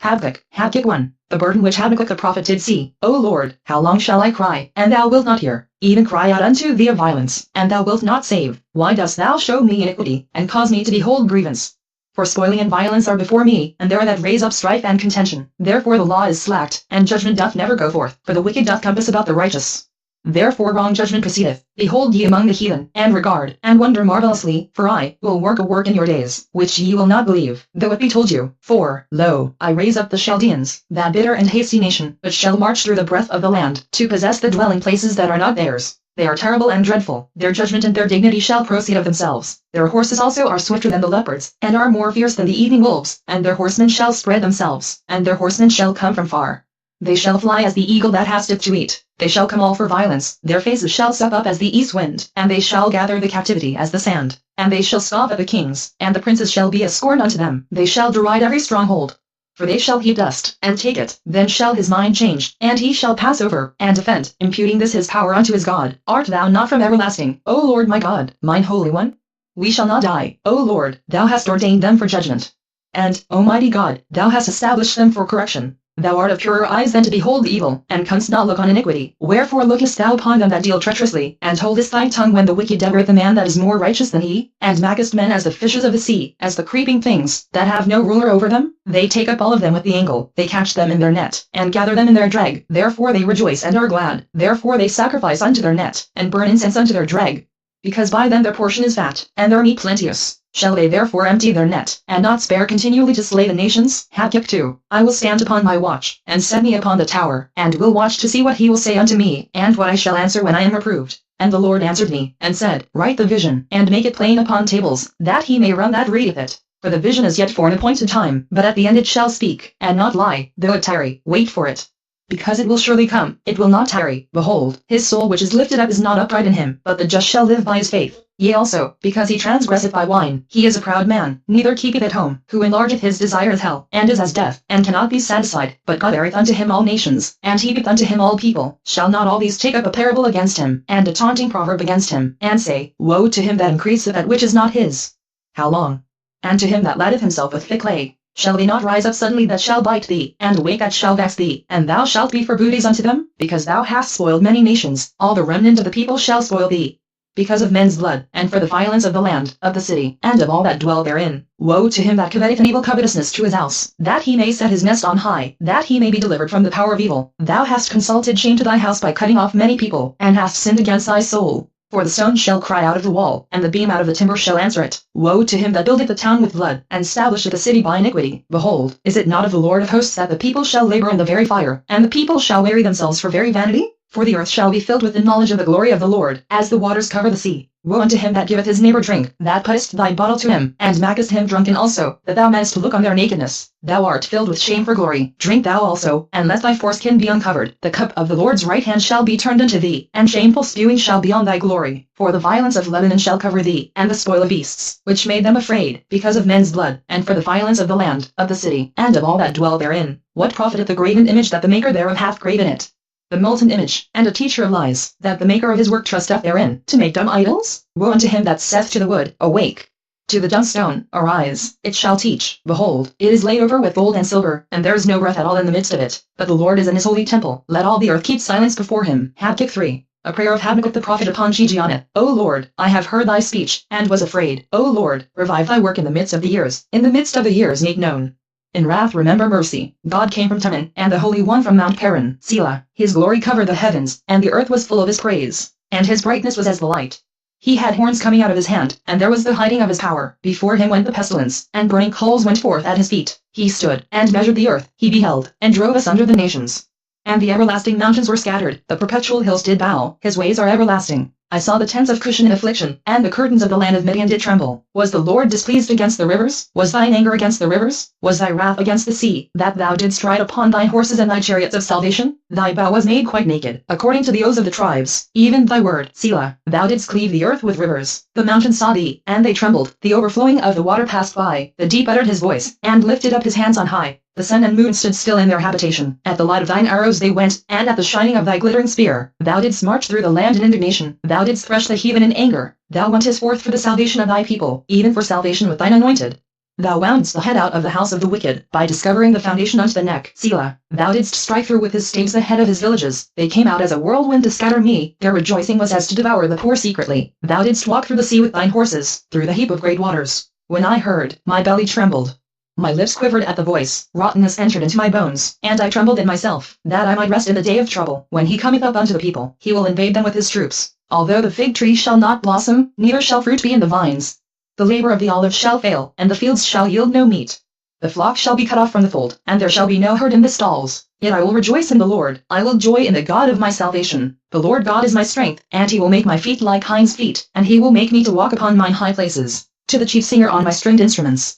Habkkuk 1. The burden which Habkkuk the prophet did see. O Lord, how long shall I cry, and thou wilt not hear? Even cry out unto thee of violence, and thou wilt not save. Why dost thou show me iniquity, and cause me to behold grievance? For spoiling and violence are before me, and there are that raise up strife and contention. Therefore the law is slacked, and judgment doth never go forth, for the wicked doth compass about the righteous. Therefore wrong judgment proceedeth. Behold ye among the heathen, and regard, and wonder marvelously, for I will work a work in your days, which ye will not believe, though it be told you. For, lo, I raise up the Chaldeans, that bitter and hasty nation, which shall march through the breadth of the land, to possess the dwelling places that are not theirs. They are terrible and dreadful, their judgment and their dignity shall proceed of themselves. Their horses also are swifter than the leopards, and are more fierce than the evening wolves, and their horsemen shall spread themselves, and their horsemen shall come from far. They shall fly as the eagle that hasteth to eat. They shall come all for violence, their faces shall sup up as the east wind, and they shall gather the captivity as the sand. And they shall scoff at the kings, and the princes shall be a scorn unto them. They shall deride every stronghold. For they shall heap dust, and take it. Then shall his mind change, and he shall pass over, and defend, imputing this his power unto his God. Art thou not from everlasting, O Lord my God, mine Holy One? We shall not die, O Lord, thou hast ordained them for judgment. And, O mighty God, thou hast established them for correction. Thou art of purer eyes than to behold the evil, and canst not look on iniquity. Wherefore lookest thou upon them that deal treacherously, and holdest thy tongue when the wicked devoureth the man that is more righteous than he, and makest men as the fishes of the sea, as the creeping things, that have no ruler over them? They take up all of them with the angle, they catch them in their net, and gather them in their drag. Therefore they rejoice and are glad. Therefore they sacrifice unto their net, and burn incense unto their drag. Because by them their portion is fat, and their meat plenteous. Shall they therefore empty their net, and not spare continually to slay the nations? Habkkuk 2. I will stand upon my watch, and set me upon the tower, and will watch to see what he will say unto me, and what I shall answer when I am reproved. And the Lord answered me, and said, Write the vision, and make it plain upon tables, that he may run that readeth it. For the vision is yet for an appointed time, but at the end it shall speak, and not lie. Though it tarry, wait for it. Because it will surely come, it will not tarry. Behold, his soul which is lifted up is not upright in him, but the just shall live by his faith. Yea also, because he transgresseth by wine, he is a proud man, neither keepeth at home, who enlargeth his desire as hell, and is as death, and cannot be satisfied. But God beareth unto him all nations, and heapeth unto him all people. Shall not all these take up a parable against him, and a taunting proverb against him, and say, Woe to him that increaseth that which is not his? How long? And to him that laddeth himself with thick clay. Shall they not rise up suddenly that shall bite thee, and awake that shall vex thee, and thou shalt be for booties unto them? Because thou hast spoiled many nations, all the remnant of the people shall spoil thee. Because of men's blood, and for the violence of the land, of the city, and of all that dwell therein. Woe to him that committeth an evil covetousness to his house, that he may set his nest on high, that he may be delivered from the power of evil. Thou hast consulted shame to thy house by cutting off many people, and hast sinned against thy soul. For the stone shall cry out of the wall, and the beam out of the timber shall answer it. Woe to him that buildeth the town with blood, and establisheth the city by iniquity. Behold, is it not of the Lord of hosts that the people shall labor in the very fire, and the people shall weary themselves for very vanity? For the earth shall be filled with the knowledge of the glory of the Lord, as the waters cover the sea. Woe unto him that giveth his neighbor drink, that puttest thy bottle to him, and makest him drunken also, that thou mayest look on their nakedness. Thou art filled with shame for glory. Drink thou also, and let thy foreskin be uncovered. The cup of the Lord's right hand shall be turned unto thee, and shameful spewing shall be on thy glory. For the violence of Lebanon shall cover thee, and the spoil of beasts, which made them afraid, because of men's blood, and for the violence of the land, of the city, and of all that dwell therein. What profiteth the graven image that the maker thereof hath graven it? The molten image, and a teacher of lies, that the maker of his work trusteth therein, to make dumb idols? Woe unto him that saith to the wood, Awake! To the dumb stone, Arise! It shall teach. Behold, it is laid over with gold and silver, and there is no breath at all in the midst of it. But the Lord is in his holy temple. Let all the earth keep silence before him. Habkkuk 3. A prayer of Habkkuk the prophet upon KJV. O Lord, I have heard thy speech, and was afraid. O Lord, revive thy work in the midst of the years. In the midst of the years make known. In wrath remember mercy. God came from Teman, and the Holy One from Mount Paran. Selah. His glory covered the heavens, and the earth was full of his praise. And his brightness was as the light. He had horns coming out of his hand, and there was the hiding of his power. Before him went the pestilence, and burning coals went forth at his feet. He stood, and measured the earth. He beheld, and drove us under the nations. And the everlasting mountains were scattered. The perpetual hills did bow. His ways are everlasting. I saw the tents of Cushan in affliction, and the curtains of the land of Midian did tremble. Was the Lord displeased against the rivers? Was thine anger against the rivers? Was thy wrath against the sea, that thou didst ride upon thine horses and thy chariots of salvation? Thy bow was made quite naked, according to the oaths of the tribes, even thy word, Selah. Thou didst cleave the earth with rivers. The mountains saw thee, and they trembled. The overflowing of the water passed by. The deep uttered his voice, and lifted up his hands on high. The sun and moon stood still in their habitation. At the light of thine arrows they went, and at the shining of thy glittering spear. Thou didst march through the land in indignation. Thou didst thresh the heathen in anger. Thou wentest forth for the salvation of thy people, even for salvation with thine anointed. Thou woundest the head out of the house of the wicked, by discovering the foundation unto the neck. Selah. Thou didst strike through with his staves the head of his villages. They came out as a whirlwind to scatter me. Their rejoicing was as to devour the poor secretly. Thou didst walk through the sea with thine horses, through the heap of great waters. When I heard, my belly trembled. My lips quivered at the voice. Rottenness entered into my bones, and I trembled in myself, that I might rest in the day of trouble. When he cometh up unto the people, he will invade them with his troops. Although the fig tree shall not blossom, neither shall fruit be in the vines. The labor of the olive shall fail, and the fields shall yield no meat. The flock shall be cut off from the fold, and there shall be no herd in the stalls. Yet I will rejoice in the Lord, I will joy in the God of my salvation. The Lord God is my strength, and he will make my feet like hinds' feet, and he will make me to walk upon mine high places. To the chief singer on my stringed instruments.